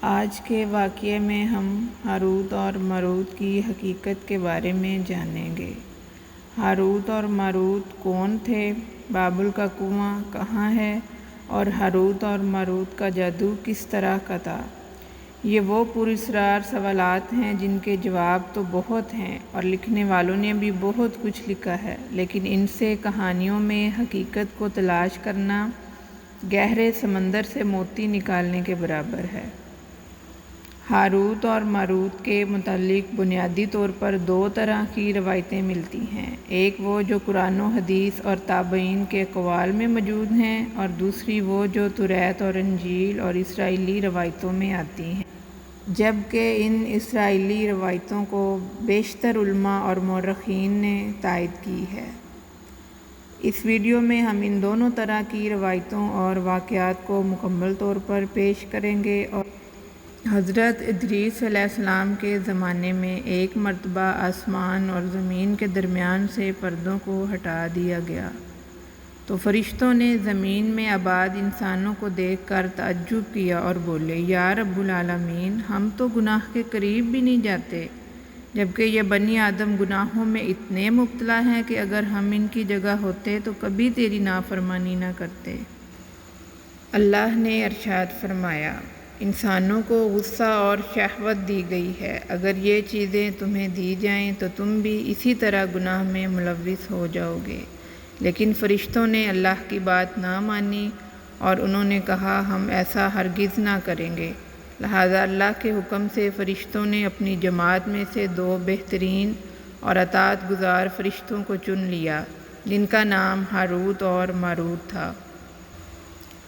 آج کے واقعے میں ہم ہاروت اور ماروت کی حقیقت کے بارے میں جانیں گے۔ ہاروت اور ماروت کون تھے؟ بابل کا کنواں کہاں ہے؟ اور ہاروت اور ماروت کا جادو کس طرح کا تھا؟ یہ وہ پراسرار سوالات ہیں جن کے جواب تو بہت ہیں اور لکھنے والوں نے بھی بہت کچھ لکھا ہے، لیکن ان سے کہانیوں میں حقیقت کو تلاش کرنا گہرے سمندر سے موتی نکالنے کے برابر ہے۔ ہاروت اور ماروت کے متعلق بنیادی طور پر دو طرح کی روایتیں ملتی ہیں، ایک وہ جو قرآن و حدیث اور تابعین کے اقوال میں موجود ہیں، اور دوسری وہ جو توریت اور انجیل اور اسرائیلی روایتوں میں آتی ہیں، جبکہ ان اسرائیلی روایتوں کو بیشتر علماء اور مورخین نے تائید کی ہے۔ اس ویڈیو میں ہم ان دونوں طرح کی روایتوں اور واقعات کو مکمل طور پر پیش کریں گے۔ اور حضرت ادریس علیہ السلام کے زمانے میں ایک مرتبہ آسمان اور زمین کے درمیان سے پردوں کو ہٹا دیا گیا تو فرشتوں نے زمین میں آباد انسانوں کو دیکھ کر تعجب کیا اور بولے، یا رب العالمین، ہم تو گناہ کے قریب بھی نہیں جاتے، جبکہ یہ بنی آدم گناہوں میں اتنے مبتلا ہیں کہ اگر ہم ان کی جگہ ہوتے تو کبھی تیری نافرمانی نہ کرتے۔ اللہ نے ارشاد فرمایا، انسانوں کو غصہ اور شہوت دی گئی ہے، اگر یہ چیزیں تمہیں دی جائیں تو تم بھی اسی طرح گناہ میں ملوث ہو جاؤ گے، لیکن فرشتوں نے اللہ کی بات نہ مانی اور انہوں نے کہا، ہم ایسا ہرگز نہ کریں گے۔ لہٰذا اللہ کے حکم سے فرشتوں نے اپنی جماعت میں سے دو بہترین اور اطاعت گزار فرشتوں کو چن لیا، جن کا نام ہاروت اور ماروت تھا۔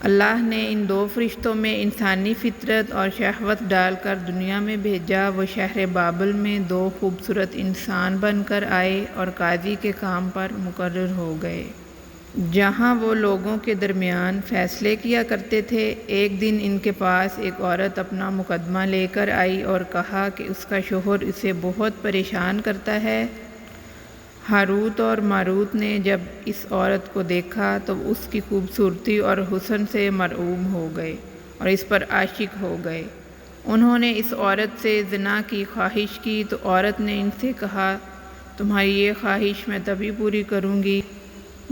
اللہ نے ان دو فرشتوں میں انسانی فطرت اور شہوت ڈال کر دنیا میں بھیجا۔ وہ شہر بابل میں دو خوبصورت انسان بن کر آئے اور قاضی کے کام پر مقرر ہو گئے، جہاں وہ لوگوں کے درمیان فیصلے کیا کرتے تھے۔ ایک دن ان کے پاس ایک عورت اپنا مقدمہ لے کر آئی اور کہا کہ اس کا شوہر اسے بہت پریشان کرتا ہے۔ ہاروت اور ماروت نے جب اس عورت کو دیکھا تو اس کی خوبصورتی اور حسن سے مرعوب ہو گئے اور اس پر عاشق ہو گئے۔ انہوں نے اس عورت سے زنا کی خواہش کی تو عورت نے ان سے کہا، تمہاری یہ خواہش میں تبھی پوری کروں گی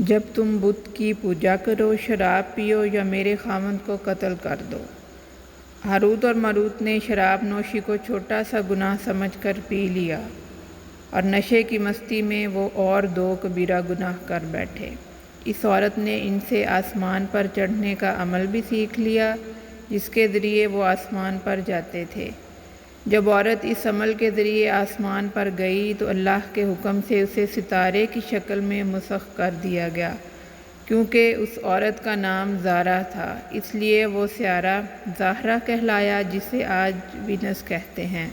جب تم بت کی پوجا کرو، شراب پیو یا میرے خاوند کو قتل کر دو۔ ہاروت اور ماروت نے شراب نوشی کو چھوٹا سا گناہ سمجھ کر پی لیا اور نشے کی مستی میں وہ اور دو کبیرہ گناہ کر بیٹھے۔ اس عورت نے ان سے آسمان پر چڑھنے کا عمل بھی سیکھ لیا، جس کے ذریعے وہ آسمان پر جاتے تھے۔ جب عورت اس عمل کے ذریعے آسمان پر گئی تو اللہ کے حکم سے اسے ستارے کی شکل میں مسخ کر دیا گیا۔ کیونکہ اس عورت کا نام زارا تھا، اس لیے وہ سیارہ زہرہ کہلایا، جسے آج وینس کہتے ہیں۔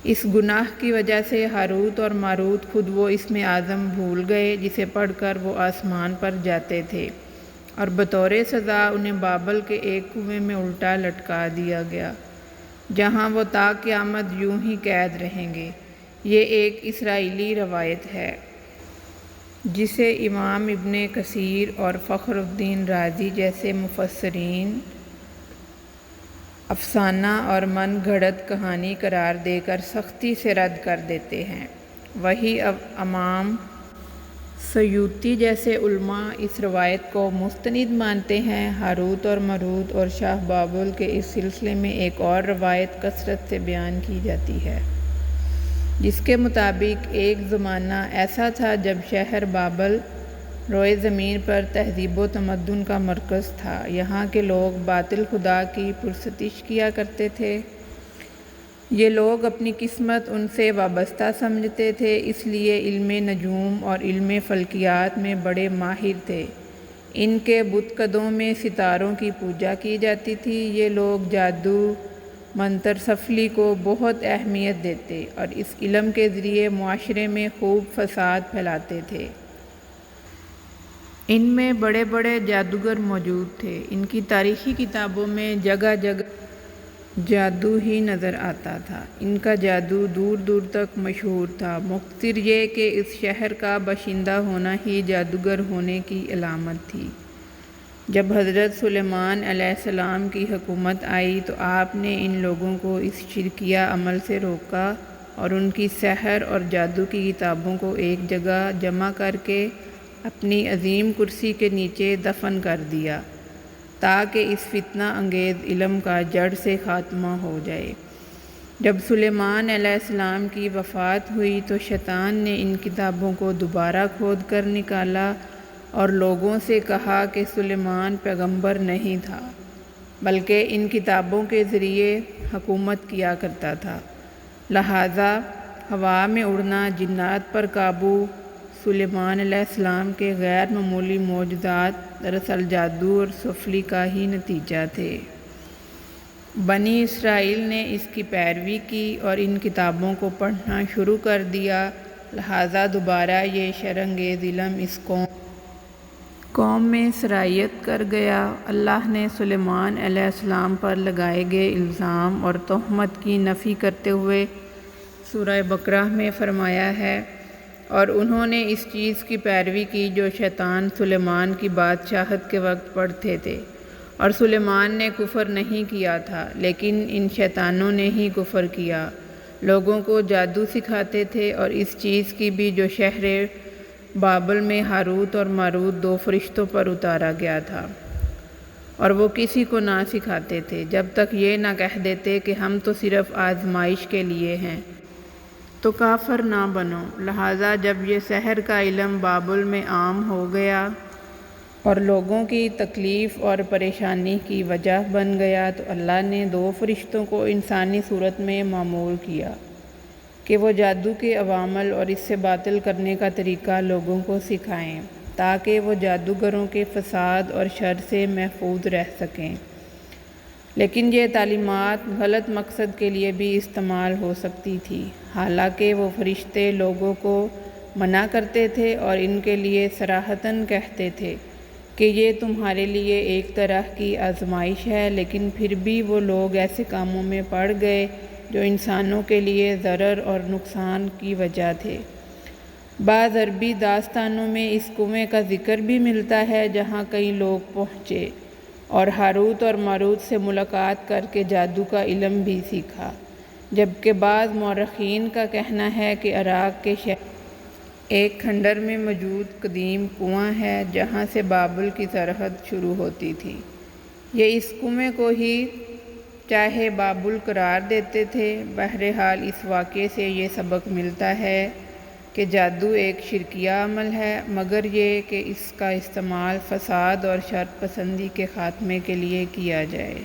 اس گناہ کی وجہ سے ہاروت اور ماروت خود وہ اسم اعظم بھول گئے جسے پڑھ کر وہ آسمان پر جاتے تھے، اور بطور سزا انہیں بابل کے ایک کنویں میں الٹا لٹکا دیا گیا، جہاں وہ تا قیامت یوں ہی قید رہیں گے۔ یہ ایک اسرائیلی روایت ہے جسے امام ابن کثیر اور فخر الدین رازی جیسے مفسرین افسانہ اور من گھڑت کہانی قرار دے کر سختی سے رد کر دیتے ہیں۔ وہیں امام سیوطی جیسے علماء اس روایت کو مستند مانتے ہیں۔ ہاروت اور ماروت اور شاہ بابل کے اس سلسلے میں ایک اور روایت کثرت سے بیان کی جاتی ہے، جس کے مطابق ایک زمانہ ایسا تھا جب شہر بابل روئے زمین پر تہذیب و تمدن کا مرکز تھا۔ یہاں کے لوگ باطل خدا کی پرستش کیا کرتے تھے۔ یہ لوگ اپنی قسمت ان سے وابستہ سمجھتے تھے، اس لیے علم نجوم اور علم فلکیات میں بڑے ماہر تھے۔ ان کے بت قدوں میں ستاروں کی پوجا کی جاتی تھی۔ یہ لوگ جادو، منتر سفلی کو بہت اہمیت دیتے اور اس علم کے ذریعے معاشرے میں خوب فساد پھیلاتے تھے۔ ان میں بڑے بڑے جادوگر موجود تھے۔ ان کی تاریخی کتابوں میں جگہ جگہ جادو ہی نظر آتا تھا۔ ان کا جادو دور دور تک مشہور تھا۔ مختصر یہ کہ اس شہر کا باشندہ ہونا ہی جادوگر ہونے کی علامت تھی۔ جب حضرت سلیمان علیہ السلام کی حکومت آئی تو آپ نے ان لوگوں کو اس شرکیہ عمل سے روکا اور ان کی سحر اور جادو کی کتابوں کو ایک جگہ جمع کر کے اپنی عظیم کرسی کے نیچے دفن کر دیا تاکہ اس فتنہ انگیز علم کا جڑ سے خاتمہ ہو جائے۔ جب سلیمان علیہ السلام کی وفات ہوئی تو شیطان نے ان کتابوں کو دوبارہ کھود کر نکالا اور لوگوں سے کہا کہ سلیمان پیغمبر نہیں تھا بلکہ ان کتابوں کے ذریعے حکومت کیا کرتا تھا، لہٰذا ہوا میں اڑنا، جنات پر قابو سلیمان علیہ السلام کے غیر معمولی معجزات دراصل جادو اور سفلی کا ہی نتیجہ تھے۔ بنی اسرائیل نے اس کی پیروی کی اور ان کتابوں کو پڑھنا شروع کر دیا، لہٰذا دوبارہ یہ شر انگیز علم اس قوم میں سرایت کر گیا۔ اللہ نے سلیمان علیہ السلام پر لگائے گئے الزام اور تہمت کی نفی کرتے ہوئے سورہ بقرہ میں فرمایا ہے، اور انہوں نے اس چیز کی پیروی کی جو شیطان سلیمان کی بادشاہت کے وقت پڑھتے تھے، اور سلیمان نے کفر نہیں کیا تھا لیکن ان شیطانوں نے ہی کفر کیا، لوگوں کو جادو سکھاتے تھے اور اس چیز کی بھی جو شہر بابل میں ہاروت اور ماروت دو فرشتوں پر اتارا گیا تھا، اور وہ کسی کو نہ سکھاتے تھے جب تک یہ نہ کہہ دیتے کہ ہم تو صرف آزمائش کے لیے ہیں، تو کافر نہ بنو۔ لہٰذا جب یہ سحر کا علم بابل میں عام ہو گیا اور لوگوں کی تکلیف اور پریشانی کی وجہ بن گیا تو اللہ نے دو فرشتوں کو انسانی صورت میں معمور کیا کہ وہ جادو کے عوامل اور اس سے باطل کرنے کا طریقہ لوگوں کو سکھائیں تاکہ وہ جادوگروں کے فساد اور شر سے محفوظ رہ سکیں، لیکن یہ تعلیمات غلط مقصد کے لیے بھی استعمال ہو سکتی تھی، حالانکہ وہ فرشتے لوگوں کو منع کرتے تھے اور ان کے لیے صراحتاً کہتے تھے کہ یہ تمہارے لیے ایک طرح کی آزمائش ہے، لیکن پھر بھی وہ لوگ ایسے کاموں میں پڑ گئے جو انسانوں کے لیے ضرر اور نقصان کی وجہ تھے۔ بعض عربی داستانوں میں اس کنویں کا ذکر بھی ملتا ہے جہاں کئی لوگ پہنچے اور ہاروت اور ماروت سے ملاقات کر کے جادو کا علم بھی سیکھا، جبکہ بعض مورخین کا کہنا ہے کہ عراق کے شہر ایک کھنڈر میں موجود قدیم کنواں ہے جہاں سے بابل کی سرحد شروع ہوتی تھی، یہ اس کنویں کو ہی چاہے بابل قرار دیتے تھے۔ بہرحال اس واقعے سے یہ سبق ملتا ہے کہ جادو ایک شرکیہ عمل ہے، مگر یہ کہ اس کا استعمال فساد اور شر پسندی کے خاتمے کے لیے کیا جائے۔